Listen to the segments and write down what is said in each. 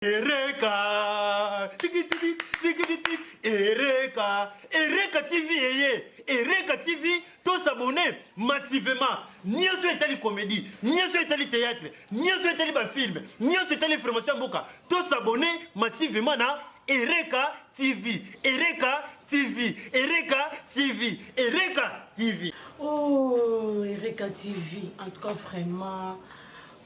Ereka TV, Ereka TV, tous s'abonner massivement. Nioso etali comédie, nioso etali théâtre, nioso etali film, nioso etali formation boka. Tous s'abonner massivement na Ereka TV, Ereka TV, Ereka TV, Ereka TV. Oh, Ereka TV, en tout cas vraiment.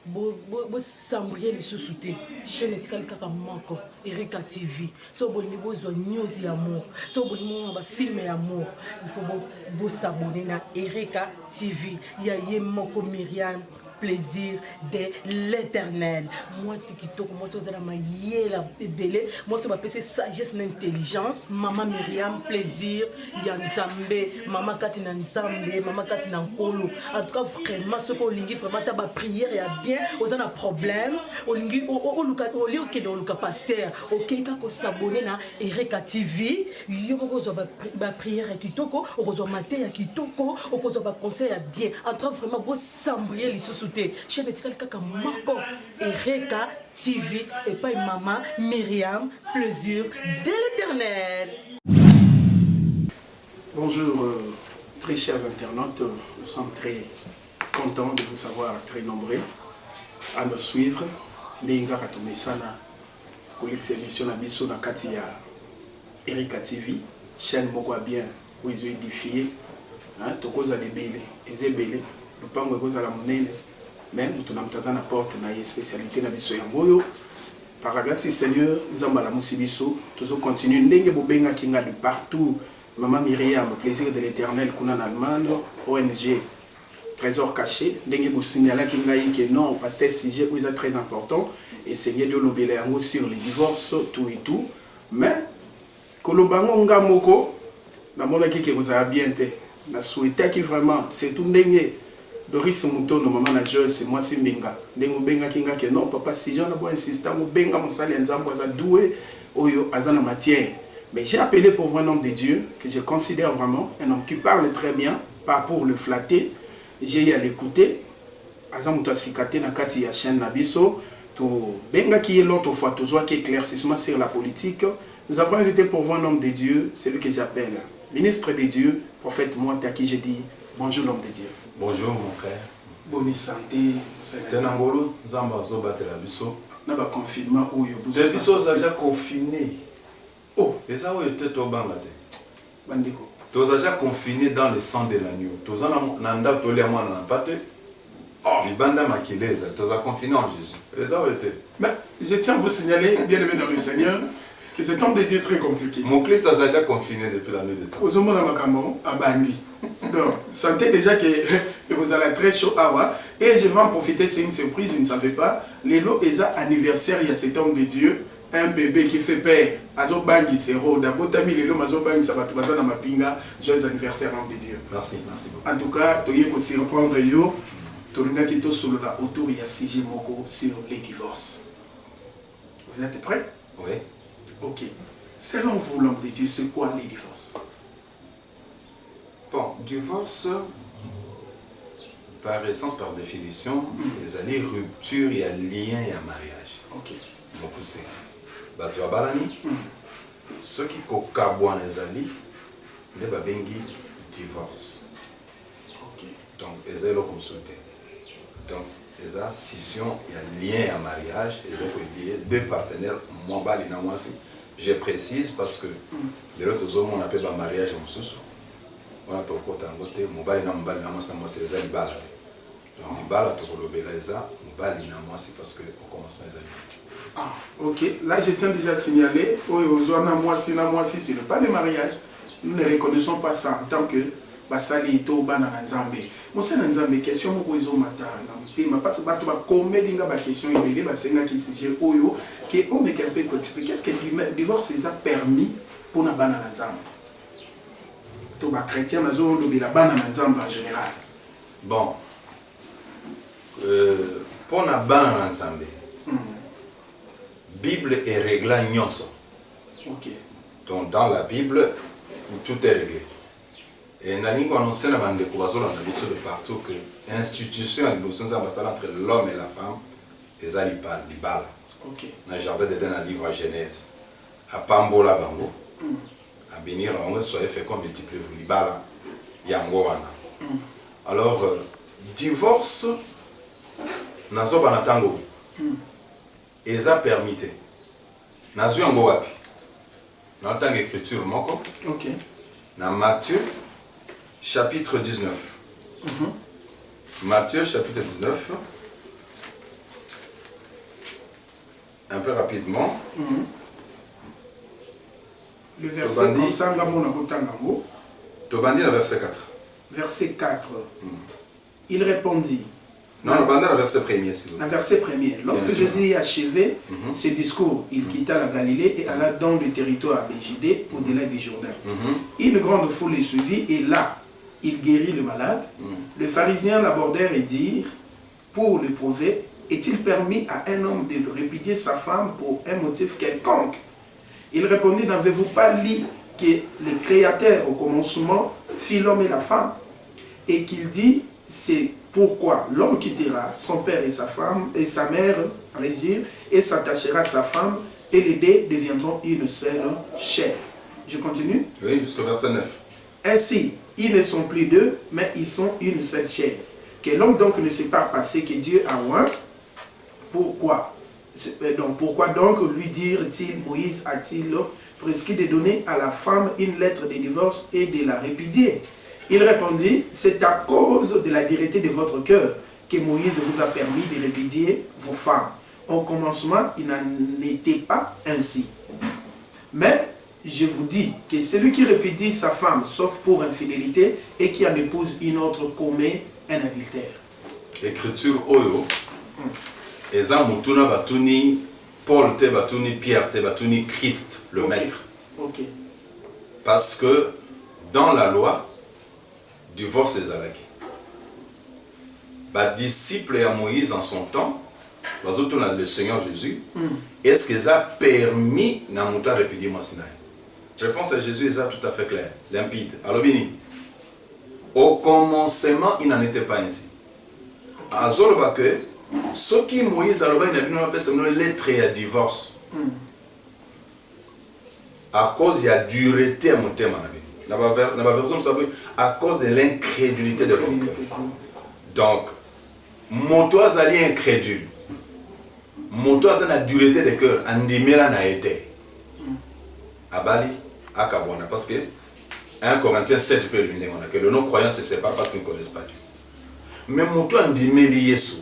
Bo sambrier les sous-soutés chaîne etikali kaka moko Ereka TV so bolingi bozwa news ya mort so bolingi ba film ya mort il faut bo s'abonner na Ereka TV ya ye moko Myriam plaisir de l'éternel. Moi c'est kitoko, moi c'est la mayela bébélé, moi c'est ma PC sagesse l'intelligence. Maman Myriam plaisir ya Nzambe, maman Katina Nzambe, maman Katina Nkolo. En tout cas vraiment ce qu'on lingi vraiment ta ba prière ya bien, aux a un problème, on lingi o luka o li ok do luka pasteur, OK ka ko s'abonner na Ereka TV, yo ko zo ba prière ya kitoko, o ko zo matin ya kitoko, o ko zo ba conseil ya bien. En tout cas vraiment beau sambrier les sous chaîne etikali kaka moko Ereka TV et pas maman Myriam plaisir de l'éternel. Bonjour très chers internautes, nous sommes très contents de vous savoir très nombreux à nous suivre. Ndinga katumesana pour l'exécution na biso na kati ya Ereka TV, chaîne moko bien où ils ont édifié hein tokoza de belé ezebele lupango koza la monene. Même nous avons une porte na spécialité na biso yangoyo par la grâce du Seigneur nous avons la musibiso toujours continuer ndenge bobenga kinga de partout. Maman Myriam plaisir de l'éternel kuna en Allemagne ONG trésor caché ndenge bo signaler kinga que non pasteur sujet où est très important et Seigneur de lobele yango sur les divorces tout et tout mais kolobango ngamoko na mona ki ke vous a bien te na souhaiter qui vraiment c'est tout ndenge Doris Mutono, maman na Joyce, moi c'est Mbinga. Ndengo benga kinga ke non papa si j'en ai insisté mo benga mon sali nzambo za doué oyo azana matière. Mais j'ai appelé pour un homme de Dieu que je considère vraiment un homme qui parle très bien, pas pour le flatter. J'ai eu à l'écouter. Azamuto sikate na kati ya chaîne Nabiso to benga qui est l'autre fois toujours qui éclaircissement sur la politique. Nous avons invité pour un homme de Dieu, celui que j'appelle ministre de Dieu, prophète Mwata qui je dis bonjour l'homme de Dieu. Bonjour mon frère. Bonne santé. Tenangolo, Zamba Zobate la biso. N'a pas confinement où il y a des choses déjà confinées. Oh. Et ça où il était au Bangladesh. Bandiko. Tu as déjà confiné dans le sang de l'agneau. Tu as nanda tolé à moi dans la pâte. Les bandes maquillées, tu as confiné en Jésus. Et ça où il était. Mais je tiens à vous signaler, bien aimé dans le Seigneur, que cet homme de Dieu est très compliqué. Mon Christ a déjà confiné depuis la nuit de temps. Aux hommes de Makambo, à Bandi. Donc, sentez déjà que vous allez très chaud à voir. Et je vais en profiter, c'est une surprise, ils ne savaient pas. Lélo est anniversaire, il y a cet homme de Dieu, un bébé qui fait père. Azo Bangi Sero, d'Abotami Lélo, Mazo Bangi Sabatoubaza dans ma pinga, joyeux anniversaire, homme de Dieu. Merci, merci beaucoup. En tout cas, tu y aussi reprendre yo, tu as quitté solo là, autour il y a CG Moko sur les divorces. Vous êtes prêts? Oui. Ok. Selon vous, l'homme de Dieu, c'est quoi les divorces? Bon, divorce, par essence, par définition, les années rupture, il y a lien, il y a mariage. Ok. Donc c'est. Bah tu vas balani. Ceux qui kokabouan les alliés, les babengi divorce. Ok. Donc ils ont consulté. Donc ils ont scission, il y a lien, il y a mariage, ils ont lié deux partenaires. Moi balina moi aussi. Je précise parce que les autres hommes on appelle ba mariage en sous. On a tout côté en côté, mobile na moi c'est les alliés balade. Donc les balades pour le beleza, mobile na moi c'est parce que on commence les alliés. Ah, ok. Là, je tiens déjà à signaler, moi si ce n'est pas le mariage. Nous ne reconnaissons pas ça en tant que Basali to Bana Nzambe. Mon seigneur Nzambe, question mo izo mata na mutema parce que bato ba komelinga ba question ibele ba senga ki sujet oyo que on me kelpe ko type qu'est-ce que le divorce les a permis pour na Bana Nzambe. To ba chrétien na zo lobi la Bana Nzambe en général. Bon. Pour na Bana Nzambe. Bible est réglé nyonso. Ok. Donc dans la Bible, tout est réglé. Et nous avons annoncé dans de partout que l'institution à l'émotion entre l'homme et la femme, ils ont les balles. Ok. Dans le jardin d'Éden, dans le livre à Genèse. À Pambola Bango. À bénir, on soit fécond, multipliez-vous. Libala, Yangowana. Alors, divorce, nazo banatango. Eza permité. Nazo yango wapi. Dans tant écriture moko. Ok. Dans Matthieu, chapitre 19. Matthieu, chapitre 19. Un peu rapidement. Le verset comme ça, Tobandi, le verset 4. Verset 4. Il répondit. Non, le verset premier, s'il vous plaît. Le verset premier. Lorsque Jésus eut achevé ce discours, il quitta la Galilée et alla dans le territoire de Judée, au-delà du Jourdain. Une grande foule le suivit et là, il guérit le malade. Les pharisiens l'abordèrent et dirent, pour le prouver, est-il permis à un homme de répudier sa femme pour un motif quelconque? Il répondit, n'avez-vous pas lu que le Créateur au commencement fit l'homme et la femme, et qu'il dit, c'est pourquoi l'homme quittera son père et sa femme et sa mère, allez dire, et s'attachera à sa femme, et les deux deviendront une seule chair. Je continue? Oui, jusqu'au verset 9. Ainsi, ils ne sont plus deux, mais ils sont une seule chair. Que l'homme donc ne sépare pas ce que Dieu a oint. Pourquoi? Pourquoi donc lui dire-t-il, Moïse a-t-il prescrit de donner à la femme une lettre de divorce et de la répudier? Il répondit, c'est à cause de la dureté de votre cœur que Moïse vous a permis de répudier vos femmes. Au commencement, il n'en était pas ainsi. Mais je vous dis que celui qui répudie sa femme, sauf pour infidélité, et qui en épouse une autre, commet un adultère. Écriture Oyo. Eza mutuna batuni Paul te batuni Pierre te batuni Christ le maître. Ok. Parce que dans la loi, divorce ezalaki. Ba disciple à Moïse en son temps, le Seigneur Jésus, est-ce que ça a permis na muta répudier Sinaï? Réponse à Jésus est tout à fait claire, limpide. Alors bini, au commencement, il n'en était pas ainsi. À Zolba que ce qui Moïse a une lettre et à divorce. À cause il y a dureté à mon thème. Dans la version à cause de l'incrédulité de mon cœur. Donc, mon toit est incrédule. Mon toit est la dureté de cœur. Andimela n'a été. À Bali, à Kabwana. Parce que 1 Corinthiens 7 peut éliminer que le non-croyant se sépare parce qu'ils ne connaissent pas Dieu. Mais mon toit andimeli Yesu.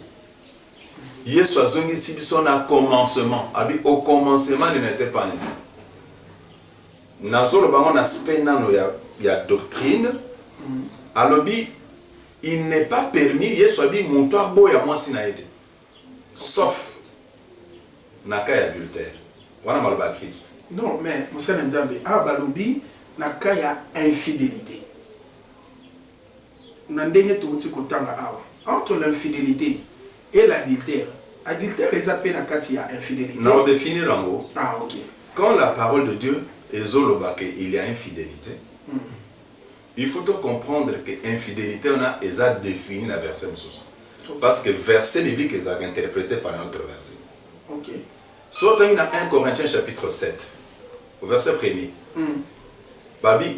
Yesu a zongi si son à commencement. Au commencement, il n'était pas ainsi. Nazolo bangon aspect nano ya doctrine. Alobi, il n'est pas permis. Yesu a dit mon toit beau ya moi si n'a été. Sauf naka ya adultère. Wana maloba Christ. Non, mais Moussa Nzambe, Balobi, naka ya infidélité. Nandenge touti kotanga awa. Entre l'infidélité et l'adultère. Adultère est appelé la katia infidélité. Non, définir en gros. Ah, ok. Quand la parole de Dieu est zolobake, il y a infidélité. Il faut comprendre que infidélité, on a défini la verset. Parce que verset biblique est interprété par un autre verset. Ok. Surtout dans 1 Corinthiens chapitre 7, au verset 1er. Babi,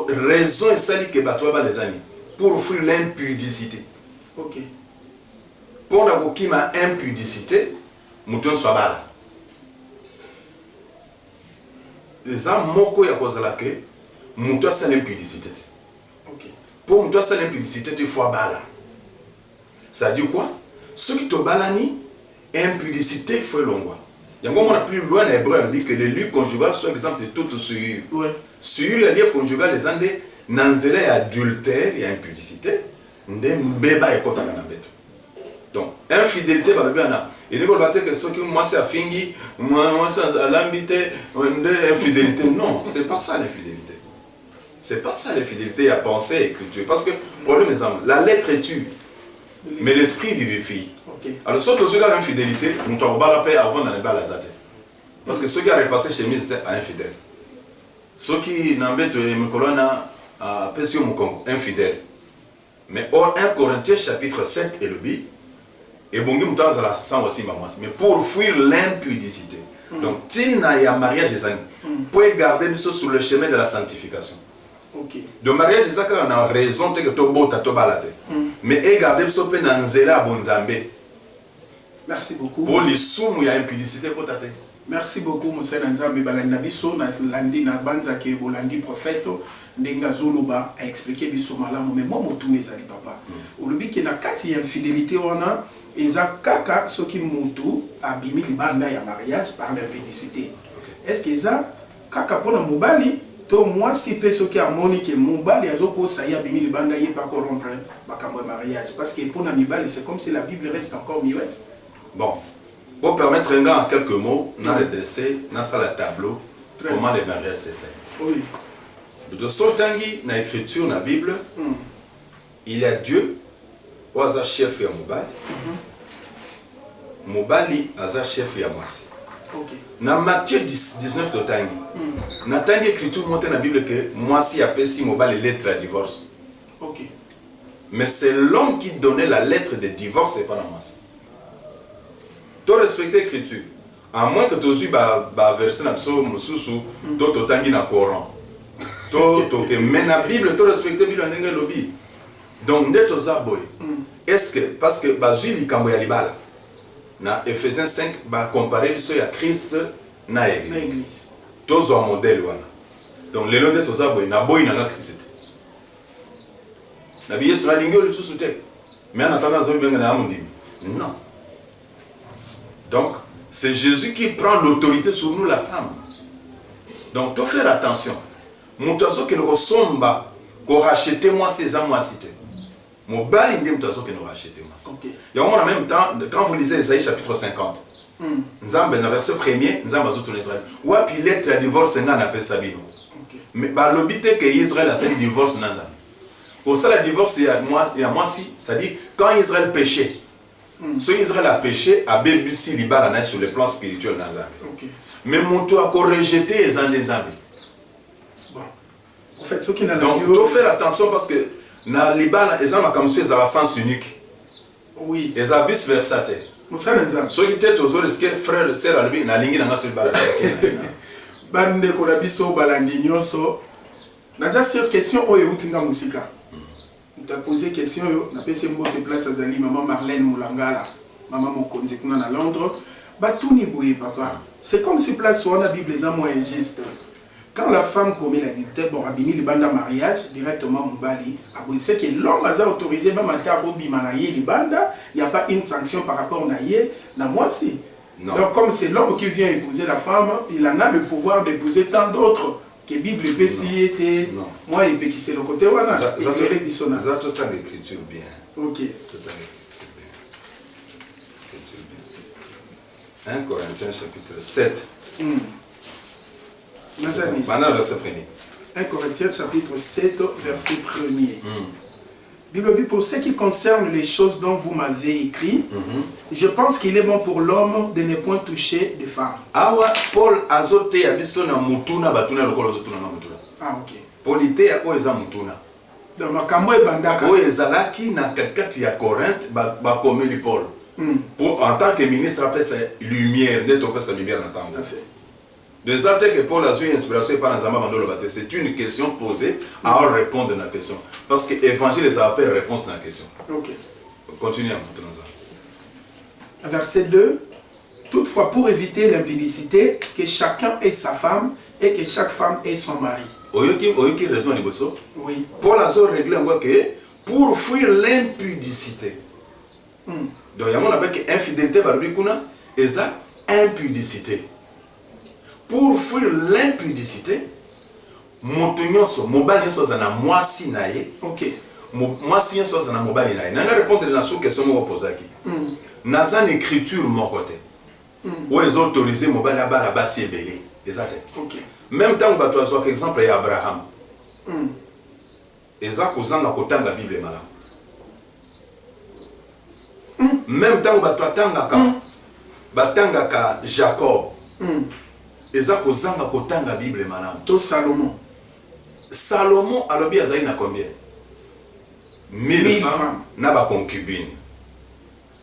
raison est celle que batouaba les amis, pour offrir l'impudicité. Ok. Pour n'avoir qui ma impudicité, mouton soit bala. Les hommes moko ya kozala que mouton c'est l'impudicité. Ok. Pour mouton c'est l'impudicité, tu faut bala. Ça dit quoi? Ce qui te balani, impudicité, il faut l'ongwa. Il y a un moment plus loin en hébreu, on dit que les lieux conjugales sont exemple de tout sur. Ouais. Sur les lieux conjugales, les andes, nanzele adultère et impudicité, ndembeba et kota kanambeto. Donc, infidélité, il ne faut pas que ceux qui moi c'est à fingi, moi c'est à l'ambité, infidélité. Non, c'est pas ça l'infidélité. C'est pas ça l'infidélité à penser et écriture. Parce que, problème des hommes, la lettre tue, mais l'esprit vivifie. Okay. Alors, sauf ceux qui ont infidélité, nous t'en bas la paix avant d'aller bas la zate. Parce que ceux qui ont repassé chez moi, c'était infidèle. Ceux qui n'embêtent mes colonnes à Pessio Moukongo, infidèle. Mais or 1 Corinthiens chapitre 7 et le bi, Et bongi mutaza la sans aussi mais pour fuir l'impudicité. Donc tina ya mariage ezani pour garder biso sur le chemin de la sanctification. OK. Le mariage c'est ça qu'on a raison que to bota to balate. Mais et garder biso pe na nzela bonzambe. Merci beaucoup. Pour les soums ya impudicité pour tate. Merci beaucoup Moussa Nzambe balanda biso na landi na banza ke bolandi prophète ndenga zuluba a expliqué biso malamu mais moi motune ezali papa. Olobi ke na kati ya infidélité wana eza kaka soki mutu abimi libanda ya mariage par l'impudicité. Est-ce que ça kaka pona mobali to moi si pe soki amoni ke mobali azoko sa ya abimi libanda ye pas corrompre makambo mariage parce que pona mibali c'est comme si la Bible reste encore muette. Bon. Pour permettre en quelques mots, on a redressé dans la tableau comment le mariage s'est fait. Oui. De Sotangi, dans l'écriture, dans la Bible, il y a Dieu, Oaza chef et Mobali. Mobali, Aza chef et Mwasi. Dans Matthieu 19 Totangi, dans Tangi écriture montre dans la Bible que Mwasi appelle si Mobali lettre à divorce. Mais c'est l'homme qui donnait la lettre de divorce et pas la Mwasi. Tu respectes l'écriture. À moins que tu aies verset dans le Moussou, tu as dans le Coran. Mais dans la Bible, tu respectes la Bible dans le lobby. Donc, est-ce que, parce que Bazuli Kamboya Libala, dans Ephésiens 5, comparer à Christ dans l'église. Tu as un modèle. Donc, les gens de Tozaboy, na boy na Christ. Na biye sur la ligne de sous-souté. Mais en attendant, non. Donc, c'est Jésus qui prend l'autorité sur nous, la femme. Donc, tu faire attention. Mon toiseau qui nous ressemble, qu'on rachète moi, c'est à moi cité. Mon bal, il dit mon toiseau qui nous rachète moi. Et en même temps, quand vous lisez Isaïe chapitre 50, Nzambe, dans le verset premier, Nzambe a soutenu Israël. Ou puis lettre à divorce, on appelle Sabino. Mais l'obité que Israël a fait le divorce, Nzambe. Pour ça, le divorce, il y a moi, c'est-à-dire quand Israël péchait. Si Israël a péché, a bébusi libala sur le plan spirituel dans Zambie. Mais mon toit a rejeté les Zambie. Bon. En fait, ce qui n'a donc, il faut faire attention parce que dans Libala, les gens comme ça, ils ont un sens unique. Oui. Ils ont vice versa. Ceux qui étaient aux autres, frères et sœurs, ils ont ligné dans le balade. Bande Kolabiso, Balandinyoso. Naza sur question, oh, Outinga Musika. Tu as posé question, on a passé une place à Zali, maman Marlène Moulangala, maman Mokonzi, qu'on a à Londres. Bah, tout n'y bouille, papa. C'est comme si place où on a Bible les moins injuste. Quand la femme commet l'adultère, bon, abini le banda mariage, directement Moubali, c'est que l'homme a autorisé, bah, matin, bimanaye, le banda, il n'y a pas une sanction par rapport à naye, na moi si. Donc, comme c'est l'homme qui vient épouser la femme, il en a le pouvoir d'épouser tant d'autres. Que Bible peut s'y était moi et qui c'est le côté voilà ça tout en écriture bien. OK. Tout en écriture bien. 1 Corinthiens chapitre 7. Maintenant verset 1er. 1 Corinthiens chapitre 7 verset 1er. Bible dit pour ce qui concerne les choses dont vous m'avez écrit, je pense qu'il est bon pour l'homme de ne point toucher des femmes. Awa Paul azote ya biso na mutuna batuna lokolo zotuna na mutuna. Ah OK. Paul ite ya ko eza mutuna. Donc makambo ebandaka. Ko ezalaki na katikati ya Corinthe ba komeli Paul. Pour en tant que ministre après sa lumière, ne topé sa lumière na temps. Tout à fait. Des actes que Paul a eu inspiration par Nazama Bandolo Baté, c'est une question posée à répondre à la question. Parce que l'évangile les appelle réponse à la question. Ok. Continuez à monter dans ça. Verset 2. Toutefois, pour éviter l'impudicité, que chacun ait sa femme et que chaque femme ait son mari. Oyoki raison de bosso. Oui. Paul a réglé en que pour fuir l'impudicité. Donc, il y a un avec infidélité, et ça, impudicité. Pour fuir l'impudicité, motunyoso mobali so zana mwasi naye. OK. Mwasi so zana mobali naye. Nanga répondre na sous question mo posaki. Naza écriture mon côté. Où ils autorisé mobali abala basi ebele. Exact. OK. Même temps ba toi soit exemple ya Abraham. Eza kozanga kotanga Bible mala. Même temps ba toi tanga ka batanga ka Jacob. Eza kozanga kotanga Bible malamu. To Salomon. Salomon alobi azali na combien? 1000 femmes na ba concubine.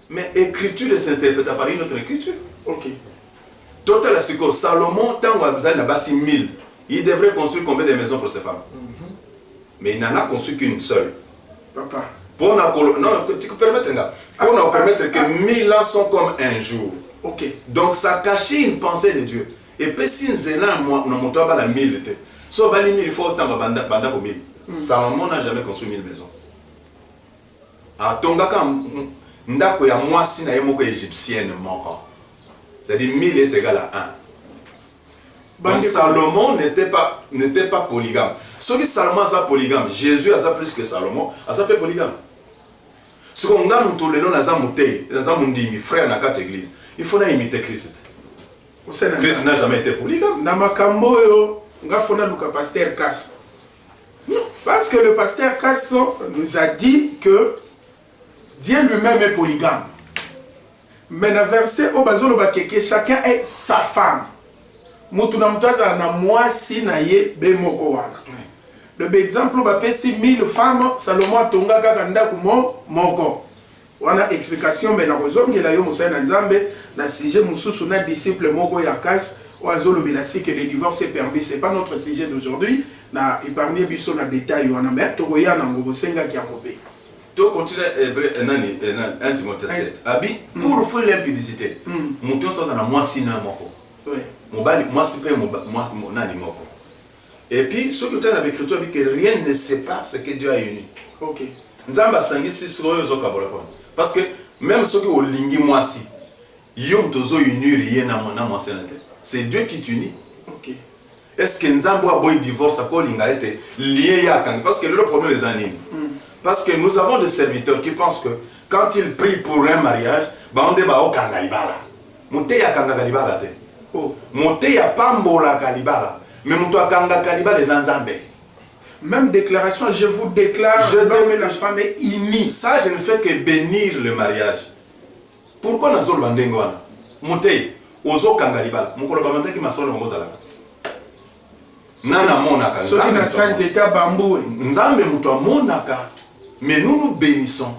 Mais écriture s'interprète par une autre écriture. Ok. Total la psycho, Salomon, tant qu'il n'a pas 6 000, il devrait construire combien de maisons pour ses femmes? Mais il n'en a construit qu'une seule. Papa. Pour non, tu peux permettre, pour nous permettre que 1000 ans sont comme un jour. Ok. Donc ça cachait une pensée de Dieu. Et puis si nous avons la 1000, il faut autant de 1000. Salomon n'a jamais construit 1000 maisons. Ah, Tongaka, ndako ya mwasi na yemoko égyptienne moko. C'est-à-dire 1000 est égal à 1. Donc Salomon n'était pas polygame. Celui qui Salomon a polygame, Jésus a plus que Salomon, a pas polygame. Ce qu'on a nous le nom na frère na quatre églises. Il faut imiter Christ. Christ n'a jamais été polygame. Na makambo yo, nga fona luka pasteur Kass. Parce que le pasteur Kass nous a dit que Dieu lui-même est polygame. Mais dans le verset au bazolo bakeke, chacun est sa femme. Mutuna mutaza na mwasi na ye be moko wana. Le exemple bapé si 1000 femmes, Salomon tonga kaka ndako moko. Wana explication mais na kozongela yo musana na nzambe na sujet mususu na disciple moko ya Kass oazolo belasi que le divorce est permis. C'est pas notre sujet d'aujourd'hui. Na épargner biso na détail wana mais tokoya na ngobosenga ki akopé. Tu continues à 1 Timothée 7. Abi, pour faire l'impudicité, nous sommes dans moi si na moko. Moi si peu moi nani moko. Et puis ce que tu as l'écriture dit que rien ne sépare ce que Dieu a uni. OK. Nzamba sangi si soyo zo kabola. Parce que même ceux qui ont lingi moi si yom tozo uni rien na moi c'est Dieu qui t'unit. OK. Est-ce que Nzamba a boy divorce à quoi linga été lié à quand parce que le problème les animes. Parce que nous avons des serviteurs qui pensent que quand ils prient pour un mariage, on dit au kangalibala. Monte ya kangalibala te. Monte ya pambola kalibala. Mais monte ya kangalibala les anzambe. Même déclaration, je vous déclare, l'homme et la femme est unis. Ça, je ne fais que bénir le mariage. Pourquoi nous avons le bandengwana? Monte ozo kangalibala. Mon collaborateur qui m'a sorti le mozala. Nana monaka. Ce qui n'a pas d'état bambou. Nzambe muto monaka. Mais nous nous bénissons.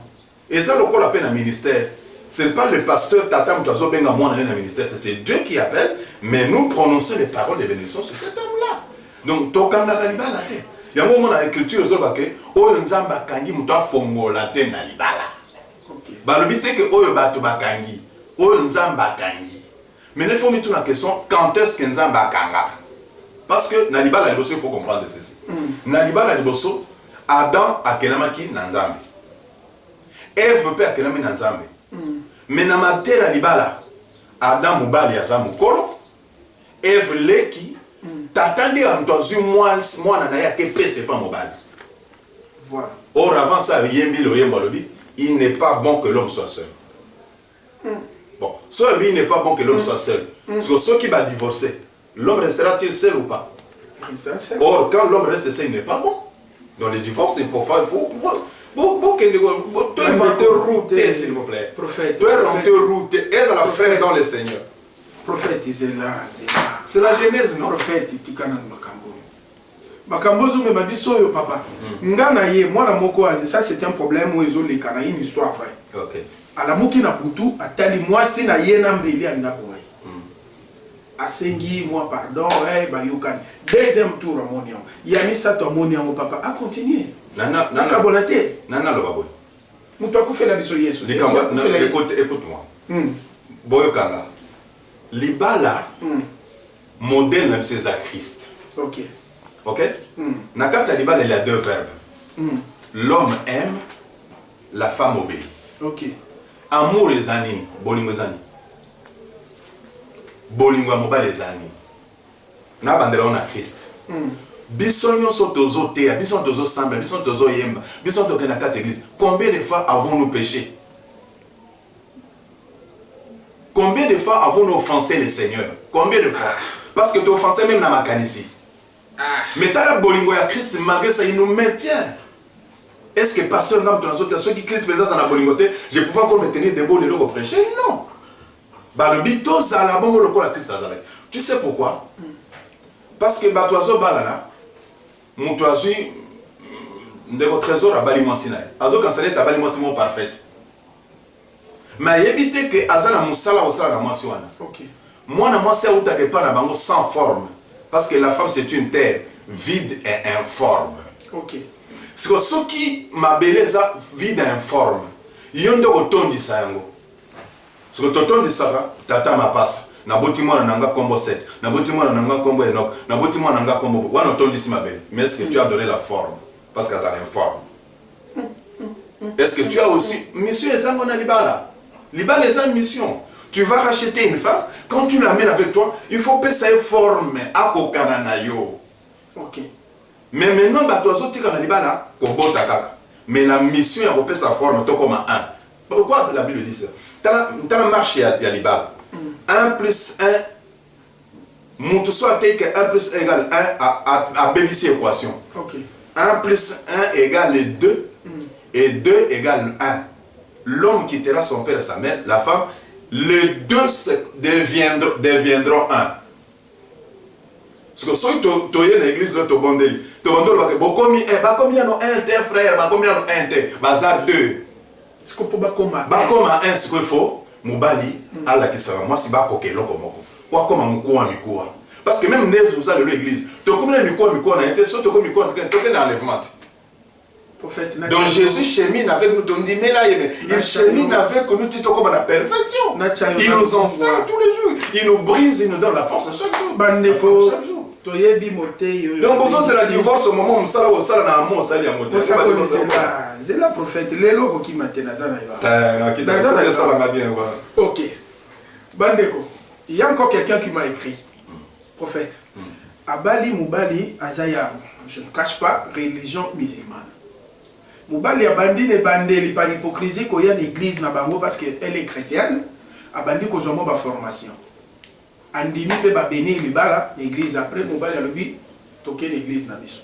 Et ça, le qu'on appelle un ministère. Ce n'est pas le pasteur Tata Moutazo Benga moi dans un ministère. C'est Dieu qui appelle. Mais nous prononçons les paroles de bénédiction sur cet homme-là. Donc, Tokanda Kaliba la terre. Il y a un moment dans l'écriture, il y a un Nzamba Kangi Mouta Fongo la terre na libala. Le but est que Oyo Bato Bakangi, Oyo Nzamba Kangi. Mais il faut mettre la question quand est-ce que Nzamba Kanga? Parce que dans libala il faut comprendre ceci. Dans libala liboso Adam akelamaki na Nzambe. Eve pe akelami na Nzambe. Mais na matera libala Adam mobali aza mukolo. Eve leki tatandi amtozu mwana na ya ke pese pas mobali. Voilà. Or avant ça yembi lo yembalobi, il n'est pas bon que l'homme soit seul. Bon, soit il n'est pas bon que l'homme soit seul. Parce que ceux qui va divorcer, l'homme restera-t-il seul ou pas? Or quand l'homme reste seul, il n'est pas bon. Dans les divorces, il faut faire. Tu inventes route, s'il vous plaît. Prophète. Tu inventes route. Et ça la frère dans le Seigneur. Prophète, c'est la Genèse, non? Prophète, Tikana Makambo. Makambo, je me dis, soyo papa. Ngana ye, moi la moko, ça c'est un problème où ils ont les canaïs, une histoire vraie. Ok. À la moki na poutou, à tali moi, si na ye na mbeli à ngapo. Asengi, moi pardon, bah yokan. Deuxième tour à moniam. Yami sa to moniam papa. A continuer. Nana kabonate. Nana lo baboy. Muto ko fait la biso yesu. Écoute-moi. Boyo kanga. Libala modèle même c'est Christ. OK. OK? Nakata libala il y a deux verbes. L'homme aime, la femme obéit. OK. Amour les années, bolingo les années. Bolingo mobile les années. Na bandela on a Christ. Bisonyo sotozo te, bison tozo samba, bison tozo yemba, bison toke na quatre églises. Combien de fois avons-nous péché? Combien de fois avons-nous offensé le Seigneur? Combien de fois? Parce que tu offensé même dans ma canisi. Mais t'as la bolingo ya Christ, malgré ça, il nous maintient. Est-ce que pasteur Nam Transote, ceux qui Christ présence dans la bolingoté, je pouvais encore me tenir debout les lots pour prêcher? Non. Bah le bito ça la bombe le la Christ azalé. Tu sais pourquoi? Parce que batoazo balana, mon toazu de votre trésor à Bali Monsinaï. Azo cancelé ta Bali Monsinaï parfaite. mais éviter que azana musala au sala na mwasi wana. Ok. Moi na mwasi auta que pas na bango sans forme parce que la femme c'est une terre vide et informe. Ok. C'est que ce qui m'a beleza vide et informe. Yondo otondisa yango. C'est que totondisa tata mapasa. Na boti mwana nanga kombo 7. Na boti mwana nanga kombo Enoch. Na boti mwana nanga kombo. Wana otondisi ma belle. Mais est-ce que tu as donné la forme? Parce qu'elle a informe. Est-ce que tu as aussi mission ezango na libala? Libala est une mission. Tu vas racheter une femme, quand tu l'amènes avec toi, il faut payer sa forme à kokananayo. Ok. Mais maintenant, tu as dit que libala, mais la mission est de payer sa forme, toi comme un. Pourquoi la Bible dit ça? Tu as la marche à libala. 1 plus 1, mon soit que 1 plus 1 égale 1 à BBC équation. Ok. 1 plus 1 égale 2 et 2 égale 1. L'homme quittera son père et sa mère, la femme, les deux deviendront un. Parce que si tu es dans l'église, tu es bondeli. Tu es bondeli, tu es bondeli, un tes frère, un tes, bazar deux. Est-ce que pour bakoma un, ce qu'il faut, Moubali, Allah qui sera moi si ba kokelo komoko. Quoi comme un mikoua. Parce que même nous allons l'église. Tu comme un mikoua na été, so tu comme mikoua, tu es dans l'enlèvement. Prophète. Donc Jésus chemine avec nous, on dit mais là il chemine avec nous, tu comme la perfection. Il nous enseigne tous les jours, il nous brise, il nous donne la force chaque jour. Bandefo. Chaque jour. Donc besoin c'est la divorce au moment où ça au sala na amo sali amote. C'est la prophète lelo qui maintenant ça na bien. OK. Bandeko, il y a encore quelqu'un qui m'a écrit. Prophète. Abali Moubali Azaya, je ne cache pas, religion musulmane. Moubali abandi ne bandeli par hypocrisie qu'il y a l'église na bango parce qu'elle est chrétienne, abandi ko zomo ba formation. Andini pe ba bénir libala l'église après Moubali a lobi toquer l'église na biso.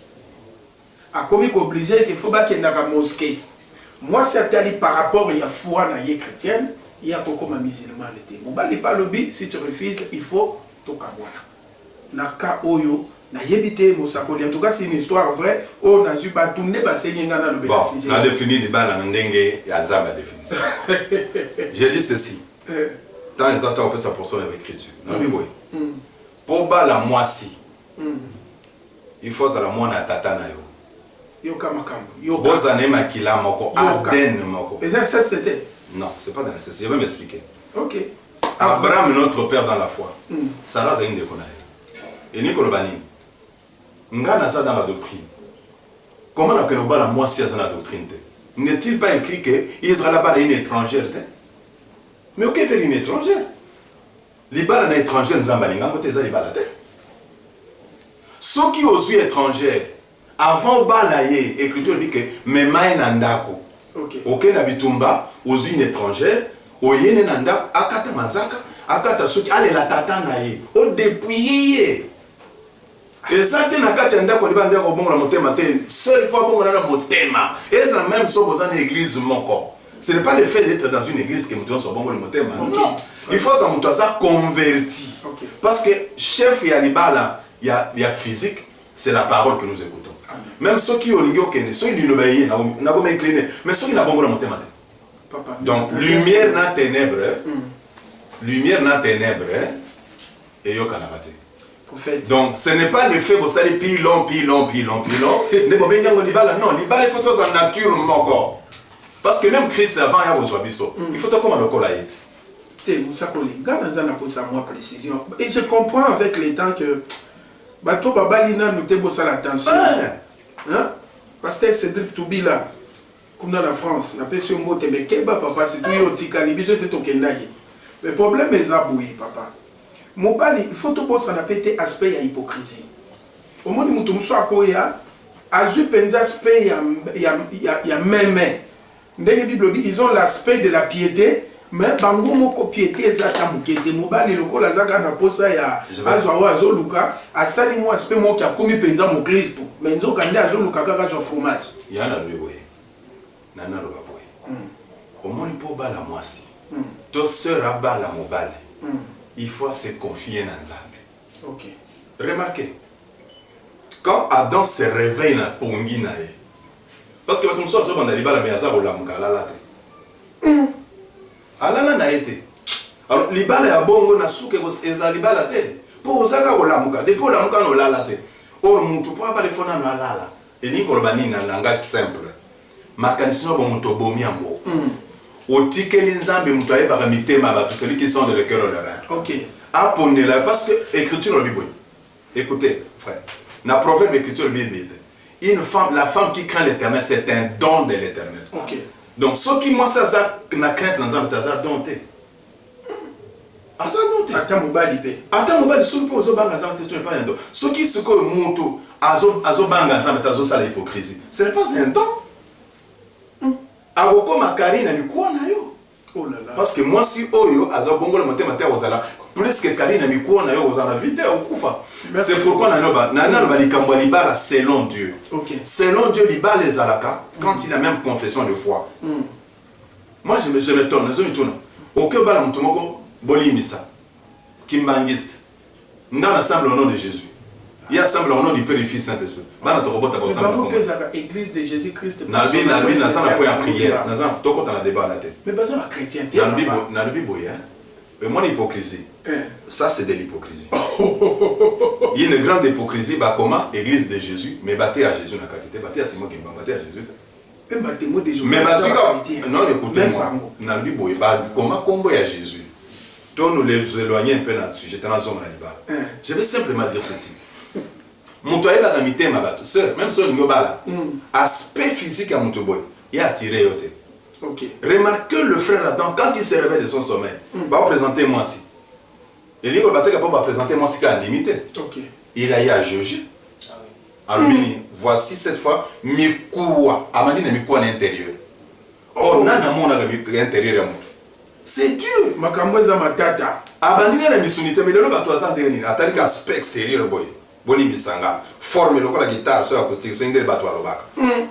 A commis obligé qu'il faut ba kenda ka mosquée. Moi c'est ali par rapport il y a foi na yé chrétienne, il y a beaucoup ma musulman l'été. Moubali pas lobi si tu refuses, il faut tokabwana. Naka oyo na yebite mosakoli en tout cas c'est une histoire vraie on a eu ba tourner ba senyenga na le bon on a défini les balles en ndenge ya nzamba définition. J'ai dit ceci dans les temps on peut sa portion avec l'écriture non mais oui pour ba la moisi il faut ça la mona tata na yo yo kama kambo yo bozane makila moko aden moko et ça c'était non c'est pas dans le je vais m'expliquer. OK. Abraham notre père dans la foi Sarah c'est une de konaï et Nicole Banin ngana ça dans la doctrine. Comment on peut la moitié dans la doctrine? N'est-il pas écrit que Israël est une étrangère? Mais ok faire une étrangère. Libala na étrangère nzambalinga côté za libala te. Ceux qui osent étrangère avant balaye écriture dit que memaye na ndako. OK. OK na bitumba osent une étrangère oyene na ndako akata manzaka akata soki ale la tata na ye o dépouiller. Et ça, tu n'as qu'à t'entendre qu'on va dire au bon la motema. Seule fois qu'on a la motema. Et c'est la même chose dans l'église mon corps. Ce n'est pas le fait d'être dans une église que nous sommes bon le motema. Non. Il faut ça converti. Parce que chef il y a libala, il y a physique, c'est la parole que nous écoutons. Même ceux qui ont l'ignoké, ceux qui l'obéissent, n'a pas incliné, mais ceux qui n'ont pas bon le motema. Donc lumière n'a ténèbres, lumière n'a ténèbres, et yo kanabate. Donc ce n'est pas le fait que vous allez pilon. Non, libala il faut faire sa nature moko. Parce que même Christ avant il y a besoin biso. Il faut comment le coller. C'est Moussakoli. Gana zana pour ça moi précision. Et je comprends avec les temps que bato babalina nous te bossa l'attention. Hein? Parce que Cédric Toubila comme dans la France, n'a pas ce mot te mais keba papa c'est tout yo tikali biso c'est tokendaki. Le problème est aboué papa. Mobali, il faut tout pour ça pété aspect à hypocrisie. Au moins, nous sommes soit koya, azu penza aspect ya même. Dans la Bible, ils ont l'aspect de la piété, mais bango moko piété zaka mukete mobali lokola zaka na posa ya azwa azo luka asali mo aspect mo ki akomi penza mo Kristo. Mais nzoka nde azo luka kaka zo fromage. Yana leboye. Nana lo baboye. Au moins pour bala mwasi. To sera bala mobali. Il faut se confier dans Nzambe. OK. Remarquez, quand Adam se réveille dans Pongi nae, parce que votre monsieur a dit que la maison est alala na été. Alors libala ya bongo na suke eza libala te. Po osaka kolamuka, depuis olamuka no lala te. Or mutu po ba le fona no lala. Eli ko bani na langage simple. Makanisi no bomuto bomi ambo. Otikeli nzambe mutu ayeba mitema ba tout celui qui sont dans le cœur de l'homme. OK. Apprenez-la parce que écriture la Bible. Écoutez, frère. Dans proverbe écriture la Bible. Une femme, la femme qui craint l'Éternel, c'est un don de l'Éternel. OK. Donc ce qui moi ça na crainte dans nzambe ça donté. Asa donté. Ata mobali pe. Ata mobali sous po zo banga nzambe tu pas un don. Ce qui ce que mutu azo banga nzambe tazo sala hypocrisie. Ce n'est pas un don. Awoko makarina ni kwa na yo. Oh là là. Parce que moi si oyo azo bongo le monter matin aux ala plus que karina mi kwa na yo aux ala vite au kufa. C'est pourquoi na likambo libala selon Dieu. OK. Selon Dieu libala les alaka quand il a même confession de foi. Moi je me tourne, je me tourne. Aucun bala mutumoko bolimisa. Kimbangiste. Nous ensemble au nom de Jésus. Il y a ensemble au nom du Père et du Fils Saint-Esprit. Bana to robota ba ensemble. Mais pas l'église de Jésus-Christ. Na bi na ça na pour prière. Na ça to ko na débat na tête. Mais pas la chrétienté. Na Bible ya. Et moi l'hypocrisie. Ça c'est de l'hypocrisie. Il y a une grande hypocrisie bah comment église de Jésus mais batté à Jésus na quantité batté à Simon qui m'a batté à Jésus. Même batté moi de Jésus. Mais non écoutez-moi. Na Bible bah comment combo à Jésus. Toi nous les éloigner un peu là-dessus. J'étais dans zone là. Je vais simplement dire ceci. Mutu ayeba na mitema bato sœur même sur ngobala aspect physique à mutu boy il a attiré yote. OK. Remarquez le frère Adam quand il se réveille de son sommeil va présenter moi si et lui va présenter moi si qu'à limité. OK. Il a eu à juger. Alors voici cette fois mikuwa amandine mikuwa na intérieur. Oh nana mona ka intérieur ya mutu. C'est Dieu Makambo za matata. abandine na misunité mais le bato azande ni atali ka aspect extérieur boy. Boni misanga forme le la guitare sur acoustique so indele bato alobaka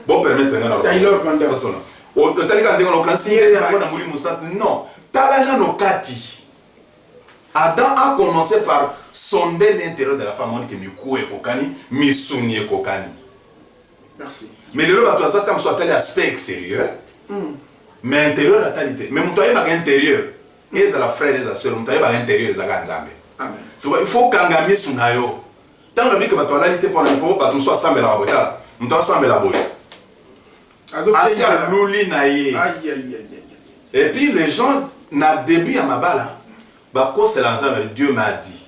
bon permettre ngana Taylor Vanda ça sona o tali ka ndingo kan signer na muri musat non talanga no kati Adam a commencé par sonder l'intérieur de la femme on que miku e kokani misuni e kokani. Merci. Mais le bato ça tam soit tel aspect extérieur mais intérieur la talité mais mutoye ba intérieur et ça la frère et sa sœur mutoye ba intérieur za kanzambe Amen. c'est il faut kangami sunayo. Tant que tu as l'alité pour l'impo, tu dois assembler la boîte. Tu dois assembler la boîte. Et puis les gens, na début à ma bala, c'est l'ensemble, Dieu m'a dit.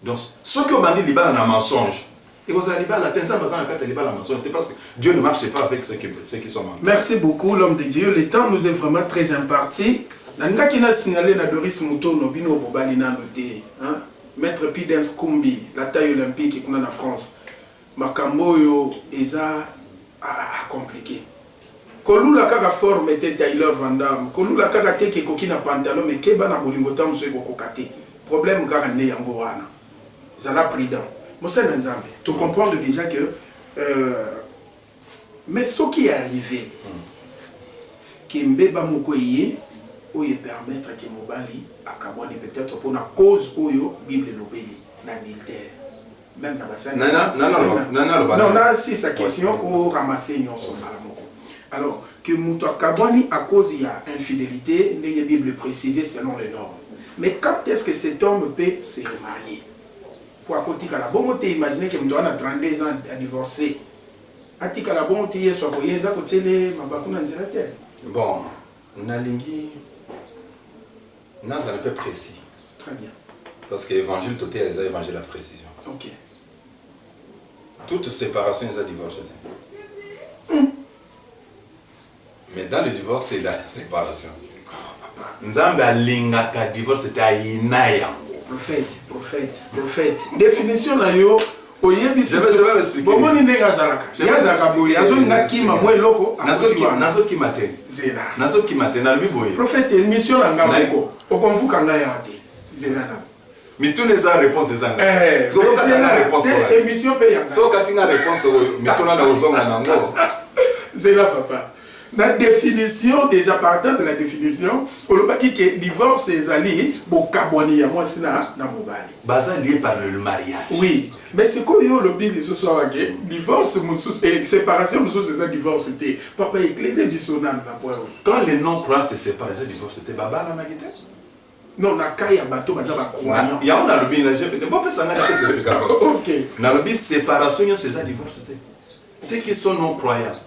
Donc, ceux qui ont bandit libala dans un mensonge, et vous avez libala, tu as mensonge, parce que Dieu ne marche pas avec ceux qui sont menteurs. Merci beaucoup, l'homme de Dieu. Le temps nous est vraiment très imparti. Nanga qui n'a signalé na Doris Mouto, Nobino Bobalina noté. Maître Pidens Kumbi, la taille olympique qu'on a en France. Makambo yo eza compliqué. Kolou la kaka forme était Taylor Vandam. Kolou la kaka teke koki na pantalon mais keba na bolingo tam so kokate. Problème kaka ne yango wana. Zala prudent. Mosa Nzambe, tu comprends déjà que mais ce qui est arrivé que mbeba mokoye oye permettre que mobali akabwani peut-être pour la cause oyo Bible lobeli n'adultère même dans la non là c'est sa question au ramasser non son malamoko alors que muto akabwani à cause il y a infidélité les Bible précisé selon les normes mais quand est-ce que cet homme peut se remarier pour côté la bonne te imaginer que muto a 32 ans à divorcer atika la bonne te soit voyez à côté les mabakuna nzirateur bon nalingi non, ça n'est pas précis. Très bien. Parce que l'évangile, tout est évangile à précision. Ok. Toute séparation, ils ont divorcé. Mais dans le divorce, c'est la séparation. Nzambe alingaka divorce, c'était aïnayango. Prophète. Définition na yo. Je vais m'expliquer. Bon, ni nega zalaka. Yazaka boye. Azo ngakima mwe loko. Nazo ki matin. Zela. Nazo ki matin. Na lubi boye. Prophète, émission na ngako. Okonfuka na yate. Zela na. Mais tous les ans réponse c'est ça. C'est émission pe yanga. So katinga réponse mais tout na ozonga nango. Zela papa. La définition, déjà partant de la définition, on a dit que divorce et zali, bokabwani ya moi c'est na mobali. Baza lié par le mariage. Oui, mais c'est quoi yo lobby les autres divorce et séparation c'est ça divorce c'était papa éclairé du sonam na point. Quand les non-croyants se séparent, les divorce c'était baba la magité. Non, na kaya bato baza ba croyant. Il y a on a lobby là, je peux pas ça cette explication. OK. Na lobby séparation c'est ça divorce c'était. Ceux qui sont non-croyants.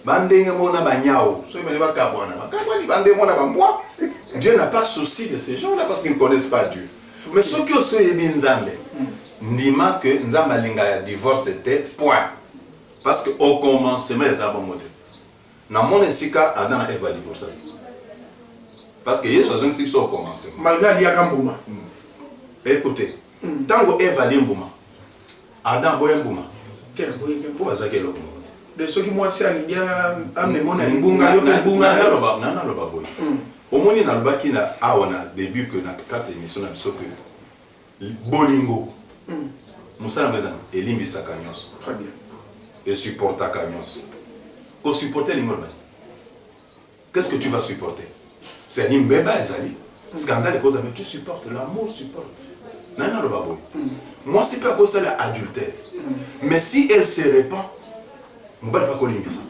Bandenge mona banyao, so ibele bakabwana. Bakabwani bande mona bamwa. Dieu n'a pas souci de ces gens là parce qu'ils ne connaissent pas Dieu. Mais ceux qui sont yebi nzambe, ndima que nzamba linga ya divorce c'était point. Parce que au commencement les abongote. Na mon esika Adam et Eve va divorcer. Parce que Yesu azongi si au commencement. Malgré dia kambuma. Écoutez, tango Eve ali mbuma. Adam boye mbuma. Quel boye Pour bazake lo. De ceux qui moi c'est alinga amemona mbunga yo mbunga na loba na loba boye. Omoni na loba ki na awana début que na 4 émissions na biso que bolingo. Musala ngeza elimbisa kanyonso. Très bien. Et supporta kanyonso. Ko supporter l'ingolba. Qu'est-ce que tu vas supporter? C'est l'imbeba ezali. Scandale cause mais tu supportes, l'amour supporte. Nana loba boye. Moi c'est pas cause ça adultère. Mais si elle se répand, on ne va pas coller ça.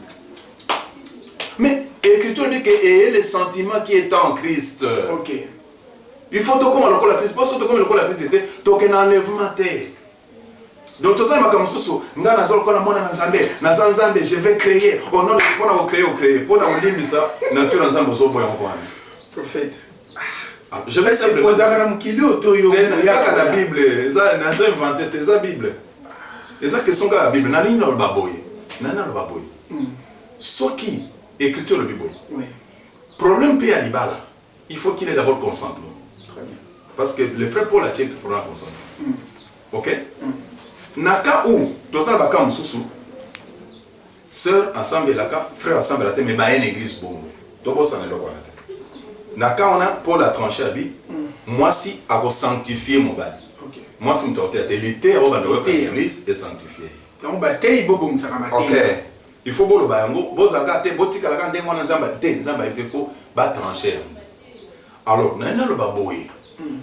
Mais l'écriture dit que ayez les sentiments qui étaient en Christ. OK. Il faut tout comme la Christ. Parce que comme la Christ était, token enlèvement terre. Donc tout ça m'a comme soso. Nga nazol kola mona nzambe, nazanzambe, je vais créer. Au nom de pour na créer. Pour na limbi ça, nature nzambe zo boya ko. Prophète. Je vais simplement poser na mukilo to yo. La Bible, ça n'a inventé tes Bible. Et ça que sont la Bible, na lino le baboye. Nana le baboye. Ce qui écriture le Bible. Oui. Problème pays à l'ibala. Il faut qu'il ait d'abord consentement. Très bien. Parce que le frère Paul a dit que pour un consentement. OK? Naka ou tosa baka mususu. Sœur ensemble la ka, frère ensemble la te mais ba une église bongo. Tobo ça ne le connaît. Naka on a Paul a tranché abi. Moi si a ko sanctifier mon bal. OK. Moi si m'torté a l'été au bando l'église est sanctifié. Donc bataille bobo musaka matin. OK. Il faut bolo bayango, bozaka te botika la kande mwana nzamba te, nzamba te ko ba trancher. Alors, nana le baboye.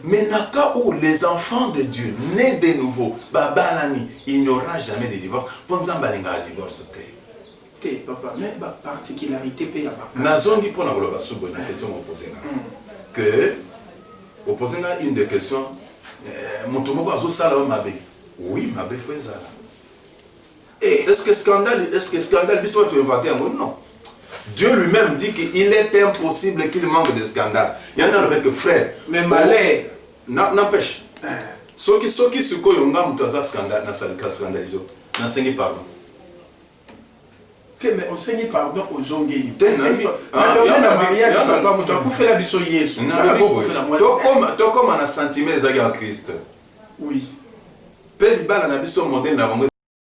Mais naka où les enfants de Dieu nés de nouveau, babalani, il n'y aura jamais de divorce. Pour nzamba linga divorce te. Te papa, mais ba particularité pe ya ba. Nazongi pour na boloba subo na question opposée que opposé une des questions mutumoko azo sala mabe. Oui, mabe faut ça. Est-ce que scandale, bisous tu inventé un mot? Non. Dieu lui-même dit qu'il est impossible qu'il manque de scandale. Il y en a avec frère. Mais malheur. N'empêche. Ceux qui se koyonga mutaza scandale, na salika scandalizo. Na sengi pardon. Mais on saigne pardon aux zongeli. Il y a un mariage, papa mutu akufela biso Yesu. To comme un sentiment ezali en Christ. Oui. Pe libala na biso modèle na bango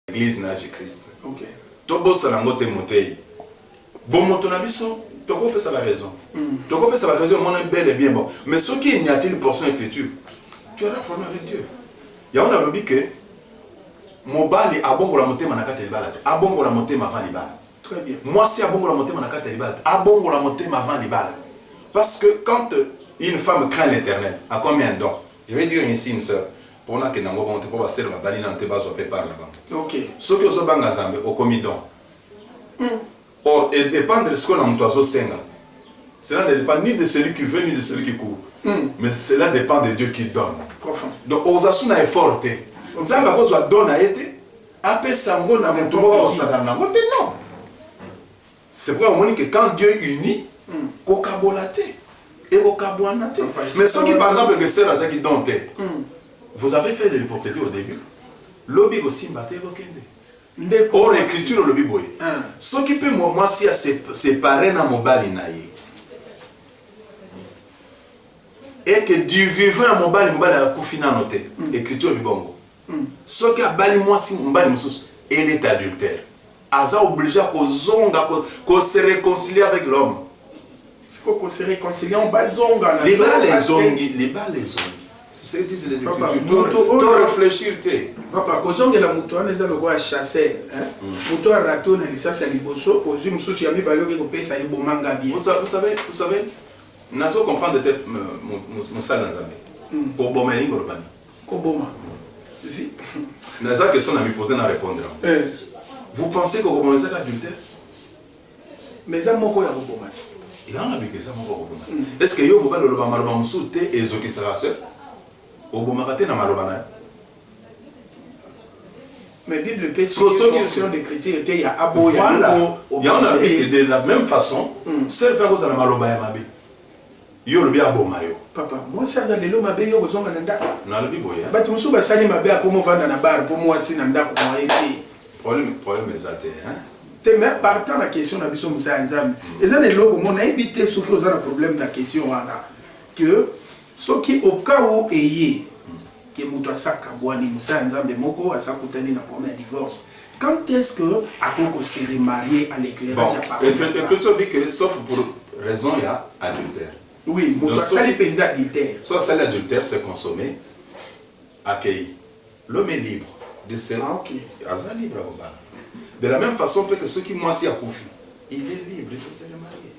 l'église na Jésus-Christ. OK. Tobo salango te motei. Bon moto na biso, toko pesa la raison. Toko pesa la raison mon bel et bien bon. Mais ce qui n'y a-t-il portion écriture? Tu auras problème avec Dieu. Il y a on a dit que mobali abongola motema na kata libala. Abongola motema avant libala. Très bien. Moi si abongola motema na kata libala. Abongola motema avant libala. Parce que quand une femme craint l'Éternel, à combien donc? Je vais dire ici une sœur. Pour na que nango bonte pour passer la bali na te bazo pe par la banque. OK. Ce que so banga zambe au comidon. Or, et dépend de ce qu'on a en toi, cela ne dépend ni de celui qui veut ni de celui qui court. Mais cela dépend de Dieu qui donne. Profond. Donc, aux asuna est fort. Nzamba ko zo donne a été apé sango na mutumo ko sadana ngote non. C'est pourquoi on dit que quand Dieu unit, ko kabolate et ko kabwanate. Mais ceux qui par exemple que c'est là qui donne vous avez fait de l'hypocrisie au début. Lobi aussi mbaté ko kende. Or écriture le biboye. Ce qui peut moi si à séparer na mobali na ye. Et que du vivant à mobali a kufina noté. Écriture bibongo. Ce qui a bali moi si mobali mususu, elle est adultère. Aza obligé ko zonga ko se réconcilier avec l'homme. C'est quoi qu'on se réconcilie en bazonga na. Les balles zongi. C'est ce que disent les Papa, Écritures. Tu réfléchir. Papa, quand on est la mouton, on est le roi chasseur. Mouton a raté, on a dit ça, c'est l'Iboso. Aux yeux, monsieur, il y a mis par exemple que ça y est, bon manga bien. Vous savez, nous avons compris de mon salle dans Zambie. Pour Bomani, Gorobani. Koboma. Nous avons question à me poser à répondre. Vous pensez que vous avez adultère? Mais ça, mon corps, il y a un il y a un ami qui ça mon corps. Est-ce que yo mobile le bamalo moussou te ezoki sera seul? Au bomakate na malobana. Mais dites le PC, question de critique, il y a abo, il y a il y a un ami qui de la même façon, seul par cause de la malobaya mabe. Yo le bien bomayo. Papa, moi ça za lelo mabe yo kozonga na ndako. Na le biboya. Ba tumsu ba sali mabe akomo vanda na bar pour moi si na ndako kwa ete. Problème ezate hein. Te mais partant la question na biso musa nzambe. Eza ne loko mona ebité ce qui oza na problème la question wana que ce qui au cas où eye que muto asaka bwani musa nzambe moko asakutani na premier divorce. Quand est-ce que akoko se remarier à l'éclairage à part? Et que tu dis que sauf pour raison il y a adultère. Oui, muto sali penza adultère. Soit sali adultère c'est consommé accueilli. L'homme est libre de se Aza libre à Obama. De la même façon que ceux qui moi si à Koufi, il est libre de se remarier.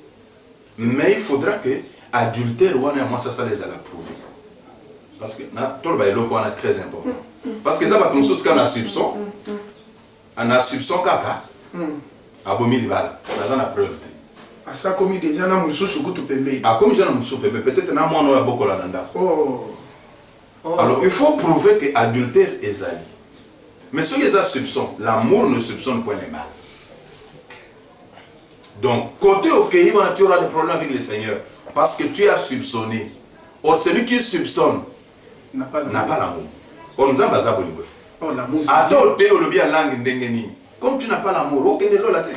Mais il faudra que adultère ou moi ça les a prouver. Parce que tout le bailo est très important. Parce que ça va comme chose qu'on a soupçon. On a soupçon kaka. Abomi libala. Ça na preuve. A ça commis déjà na mususu kutu pembe. A comme déjà na mususu pembe peut-être na moi no boko la nanda. Oh. Alors il faut prouver que adultère est zali. Mais ceux qui ont soupçon, l'amour ne soupçonne point les mal. Donc, côté au pays, tu auras des problèmes avec le Seigneur. Parce que tu as soupçonné. Or, celui qui soupçonne n'a pas l'amour. Or, nous avons besoin de l'amour. Oh, l'amour, c'est attends, tu es bien langue d'engeni. Comme tu n'as pas l'amour, aucun de l'autre.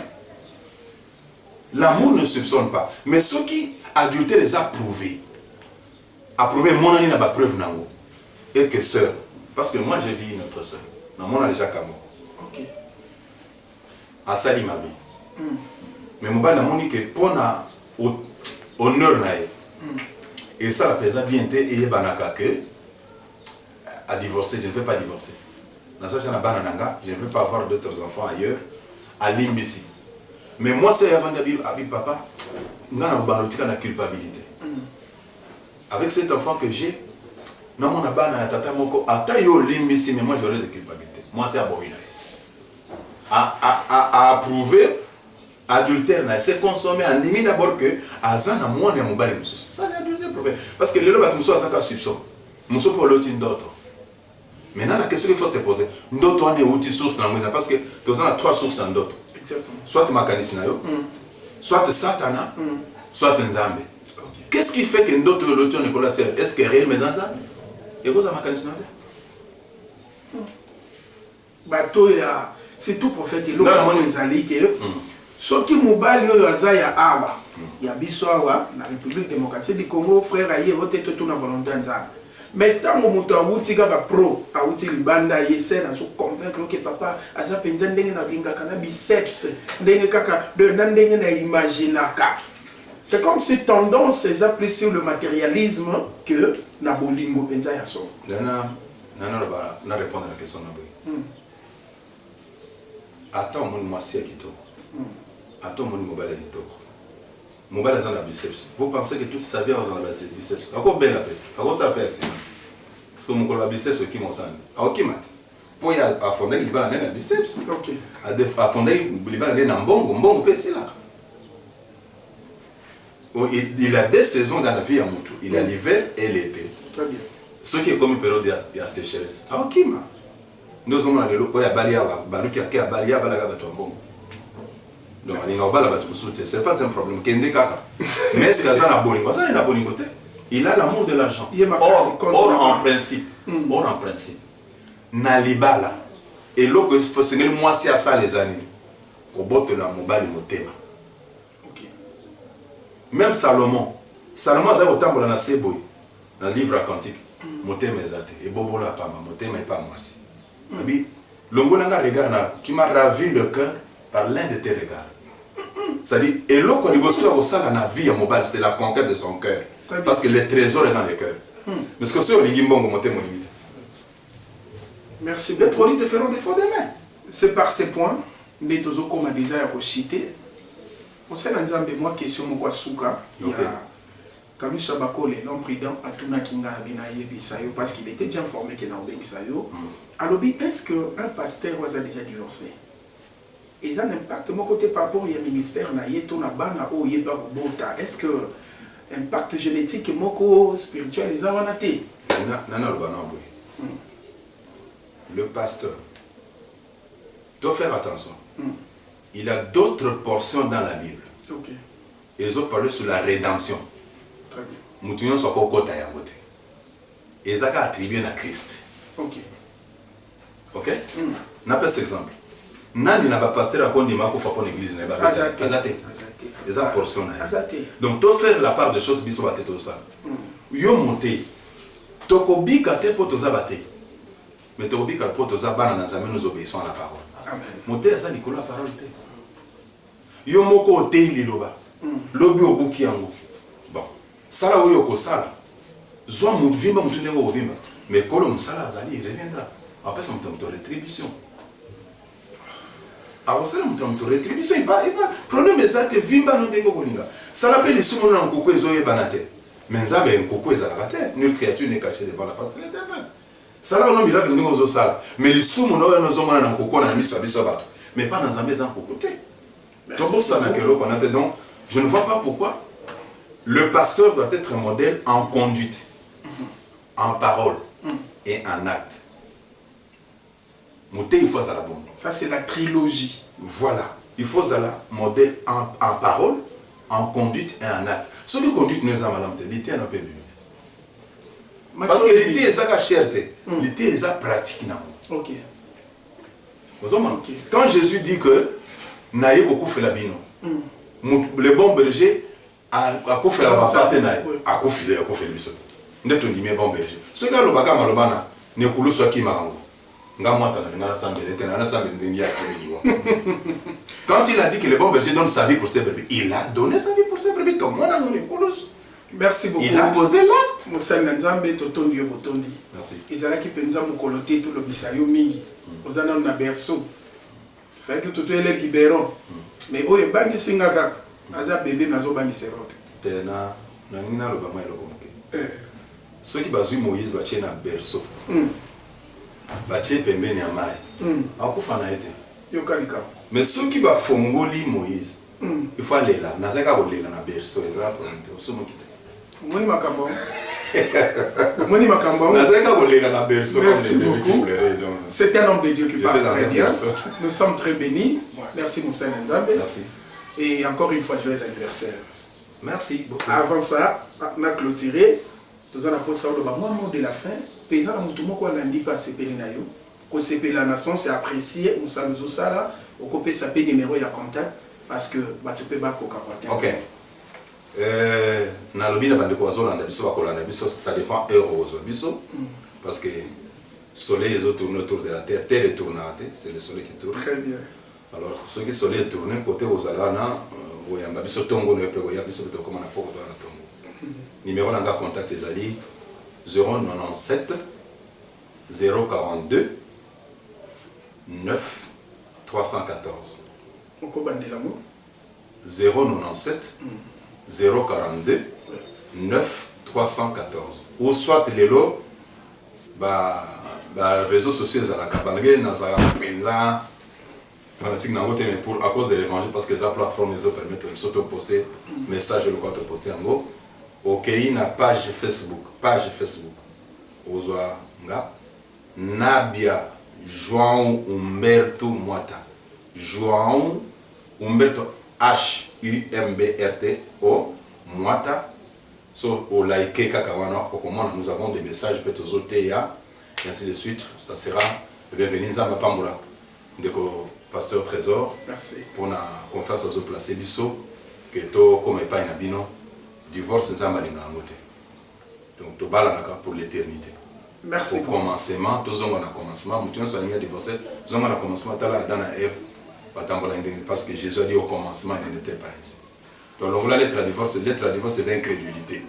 L'amour ne soupçonne pas. Mais ceux qui adultèrent les a prouvés. A prouvé mon ami n'a pas preuve n'ango. Et que sœur. Parce que moi, j'ai vu notre sœur. Non, moi, on a déjà Kamo. Ok. À Sali Mabi. Mais mon bal n'a que pour honneur nae. Et ça, la présence bien été et banaka que à divorcer, je ne veux pas divorcer. Dans ça, j'ai un banananga, je ne veux pas avoir d'autres enfants ailleurs, à Limbisi. Mais moi, c'est avant d'habiter papa, on a une culpabilité. Avec cet enfant que j'ai, non, mon abana à tata moko, à tayo Limbisi, mais moi j'aurais de culpabilité. Moi, c'est à Bohina. À approuver. Adultère, c'est consommé en dimi d'abord que Azana moi ne mon bali musu. Ça l'adultère prouvé. Parce que le loba musu a ça soupçon. Musu pour l'autre d'autres. Maintenant la question qu'il faut se poser, d'autres on est outil source dans moi parce que tu as trois sources en d'autres. Exactement. Soit makanisinayo, soit Satana, soit Nzambe. Qu'est-ce qui fait que d'autres l'autre ne connaissent pas? Est-ce que réel mais Nzambe? Et quoi ça makanisinayo? Bateau ya c'est tout prophète et l'autre on les alliés que soki mobali oyo aza ya awa ya biso awa na République démocratique du Congo frère aye voté tout na volonté nzambe mais tango moto awuti kaka pro awuti libanda yese na so convaincre que papa aza penza ndenge na lingaka na biceps ndenge kaka de ndenge na imaginaka. C'est comme si tendance est appelée sur le matérialisme que na bolingo penza ya so. Na répondre à la question na boy. Attends mon moisi akito. Attends mon mobile à l'époque. Mobile est en biceps. Vous pensez que toute sa vie est en biceps? Encore bien la pète. Encore ça pète. Parce que mon col biceps qui m'en sent. Ah ok mat. Pour y a fonder il va en biceps. Ok. À fonder il va aller dans bongo pète là. Il a deux saisons dans la vie à Moutou. Il a l'hiver et l'été. Très bien. Ce qui est comme une période de sécheresse. Ah ok mat. Nous sommes dans le lot. Il y a balia, baluki a balia, balaga batombo. Donc, ce n'est pas un problème. Mais est-ce qu'il a un bolingo? Il a l'amour de l'argent. Or, en principe, Nalibala, et l'eau que faut se moi si à ça les années, au bord de la mobile motema. Même Salomon a autant dans la Seboy, dans le livre cantique, motema ezate, et bobo la pas motema et pas moi si. L'ongolanga regarde, tu m'as ravi le cœur par l'un de tes regards. C'est-à-dire, et l'eau qu'on négocie au sein de la vie à mobile, c'est la conquête de son cœur. Parce que le trésor est dans le cœur. Mais ce que c'est au Ligimbongo, monter mon limite. Merci Les beaucoup. produits te feront défaut demain. C'est par ces points, mais tozo comme déjà cité. On sait dans moi question mon souka. Il y a Kalusha Bakole, l'homme prudent, Atuna Kinga Binaye Bisayo, parce qu'il était déjà informé qu'il y a un Bisayo. Alors, est-ce qu'un pasteur a déjà divorcé? Et ça n'impacte mon côté par rapport au ministère, est-ce que l'impact génétique et spirituel les a été? Le pasteur doit faire attention. Il a d'autres portions dans la Bible. Okay. Ils ont parlé sur la rédemption. Très bien. Moutounion soit pas côté à côté. Et ça a attribué à Christ. Ok. Ok? N'a pas cet exemple. Nani n'a pas pasteur à quoi dit Marco Fapon église n'est pas azate. Des portions. Donc tu faire la part des choses biso à tête au ça. Yo monté. Tokobi kate potoza bate. Mais tokobi kate potoza bana na zame nous obéissons à la parole. Amen. Monté ça Nicolas parole té. Yo moko té liloba. Lobi obuki yango. Bon. Sala oyo ko sala. Zwa muvimba mutunde ngo vimba. Mais kolo musala azali il reviendra. Après ça me rétribution. Alors ça me rétribution il va problème exact vimba no dengo bolinga. Ça l'appelle les sumo na nkoko ezoye banate. Mais nzambe nkoko ezala te. Nulle créature n'est cachée devant la face de l'Éternel. Ça là on a miracle ndingo zo sala. Mais les sumo na no zomona na nkoko na miso biso bato. Mais pas dans nzambe za nkoko te. Donc ça na kelo banate donc je ne vois pas pourquoi le pasteur doit être un modèle en conduite, en parole et en acte. Il faut ça la bombe. Ça c'est la trilogie. Voilà. Il faut ça la modèle en parole, en conduite et en acte. Ce qui conduite nous a mal l'été un peu limite. Parce que l'été est ça cherté. L'été est ça pratique non. Ok. Quand Jésus dit que naïe beaucoup fait la bino. Le bon berger a fait la bapate naïe. A fait le biso. N'est on dit mais bon berger. Ce que le baga malobana ne koulou soit qui marango. Quand il a dit que le bon berger donne sa vie pour ses brebis, il a donné sa vie pour ses brebis. Merci beaucoup. Il a posé l'acte. Merci. Ils allaient qui pensaient mon coloté tout le bisayo mingi. Aux années on a berceau. Fait que tout est les biberons. Mais oh et bangi singaka. Aza bébé mazo bangi serot. Tena na nina lo bama elo komoke. Ceux qui bazui Moïse va tient na berceau. Batie pembeni ya mai. Akufa na ete. Yokalika. Mais ceux qui va fongoli Moïse. Il faut aller là. Nazaka kolela na berceau eza problème. Osomo kite. Moni makambo. Moni makambo. Nazaka kolela na berceau. Merci beaucoup. C'est un homme de Dieu qui parle très bien. Nous sommes très bénis. Merci Moussa Nzambe. Merci. Et encore une fois joyeux anniversaire. Merci beaucoup. Avant ça, on a clôturé. Nous allons pour ça le mot de la fin. Paysan à Moutoumou qu'on a dit pas CP Linayo. Quand CP la nation c'est apprécié. On s'amuse au ça au copé sapé numéro y a contact parce que batupé ba coca. Ok. Na lobi na bande ko azolanda biso bakolanda biso ça dépend heure aux biso parce que soleil est tourne autour de la terre, terre est tournée, c'est le soleil qui tourne. Très bien. Alors ce qui soleil est tourné côté aux alana oyamba biso tongo ne pe ko ya biso to comme na poko na tongo. Numéro na contact ezali 097 042 9 314. 097 042 9 314. Ou soit les lots, réseaux sociaux à la cabangue, Nazara présent, fanatique mais pour à cause de l'évangile, parce que la plateforme les autres permettent de s'auto-poster, message le quoi te poster en gros. Ok, na page Facebook. Ozwa nga Nabia João Humberto Mwata. João Humberto H-U-M-B-R-T-O Mwata. So au like kakawana au comment nous avons des messages peut-être et ainsi de suite. Ça sera bienvenue à ma pambola de pasteur Trésor. Merci. Pour la conférence à placer biso que to comme pas na bino divorce nzamba linga ngote. Donc to bala naka pour l'éternité. Merci. Au commencement, to zonga na commencement, mutu so linga divorcer, zonga na commencement tala Adam et Ève batambola ndenge parce que Jésus a dit au commencement il n'était pas ainsi. Donc là lettre à divorce c'est incrédulité.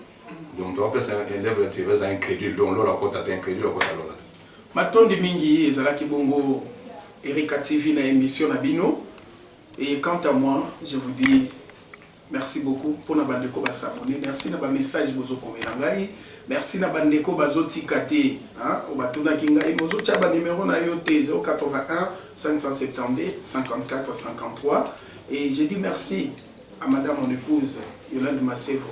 Donc, tu vas passer un élève, tu vas incrédule, donc l'autre côté, tu es incrédule, l'autre côté. Maton de Mingi, Ezalaki Bongo, Erika TV, na émission Nabino. Et quant à moi, je vous dis merci beaucoup pour na bandeko ba s'abonner. Merci na ba message bozo komelangai. Merci na bandeko bazo tikate, hein, o batuna kinga et bozo tcha ba numéro na yote 081 572 54 53. Et je dis merci à madame mon épouse Yolande Massevo,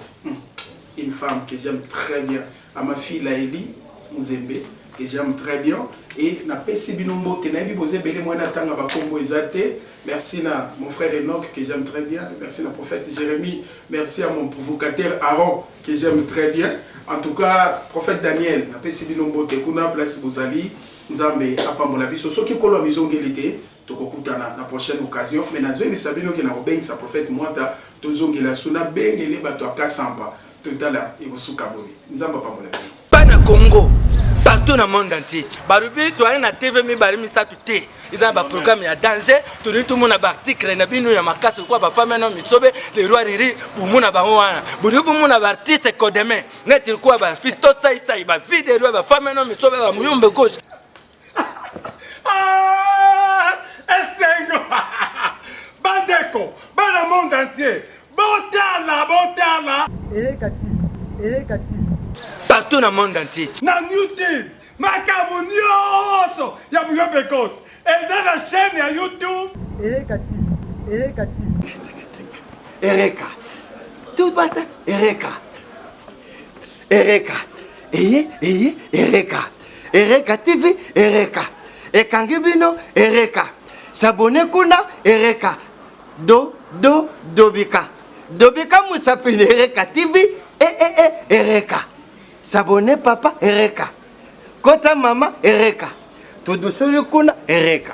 une femme que j'aime très bien, à ma fille Laëlie Muzembe que j'aime très bien. Et na pesi binombo tenabi boze belé moi na tanga ba kombo ezate. Merci à mon frère Enoch que j'aime très bien. Merci à prophète Jérémie. Merci à mon provocateur Aaron que j'aime très bien. En tout cas, prophète Daniel, na pesi binombo te kuna place bozali nzambe apambola biso soki kolo mizongelité tokokutana na prochaine occasion. Mais na zoe sabino ke na robengisa prophète Mwata tozongela suna bengele bato akasamba totala ebosuka boni. Nzamba pambola biso. Bana Congo partout dans le monde entier. Barubi tu as na TV mi bari mi sa tuté. Ils ont un programme ya danser, tout le monde a article na bino ya makasi quoi ba femme no mitsobe les rois riri bu muna ba wana. Buri bu muna ba artiste ko demain. Net il quoi ba fisto sai ba video rois ba femme no mitsobe ba muyombe gauche. Ah! Estengo. Bandeko, bana monde entier. Botala. Ereka partout dans le monde entier. Na YouTube, makabu nyonso ya Muyombe Ghost. Et dans la chaîne ya YouTube. Ereka. Tout bata Ereka. Ereka. Ereka TV Ereka. Ekangibino Ereka. S'abonner kuna Ereka. Dobika. Dobika Musapine Ereka TV Ereka. S'abonner papa Ereka. Kota mama Ereka. Tout doucement kuna Ereka.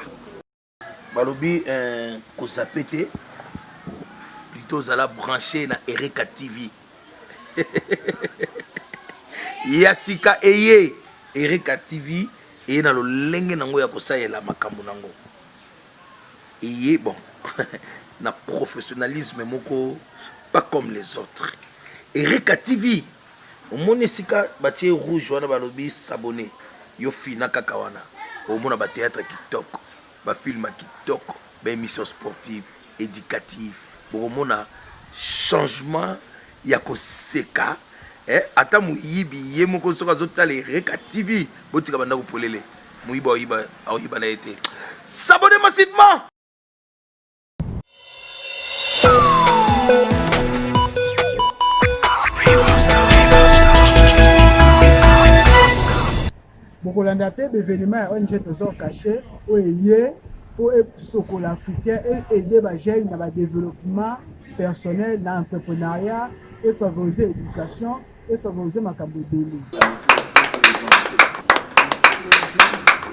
Balobi Kosapete plutôt zala branché na Ereka TV. Yasika eye Ereka TV et na lo lenge nango ya kosayela makambo nango. Eye bon na professionnalisme moko pas comme les autres. Ereka TV omoni sika batie rouge wana balobi s'abonner yo fina kaka wana omona ba théâtre kitoko ba film kitoko ba émission sportive éducative bomona changement ya koseka ata muyibi ye moko soka zotala Ereka TV botika banda ko polele muyiba oyiba na été s'abonner massivement. Beaucoup d'entre l'événement ONG Trésor Caché où est pour Sokol africain et aider les jeunes dans le développement personnel, dans l'entrepreneuriat et favoriser l'éducation et favoriser ma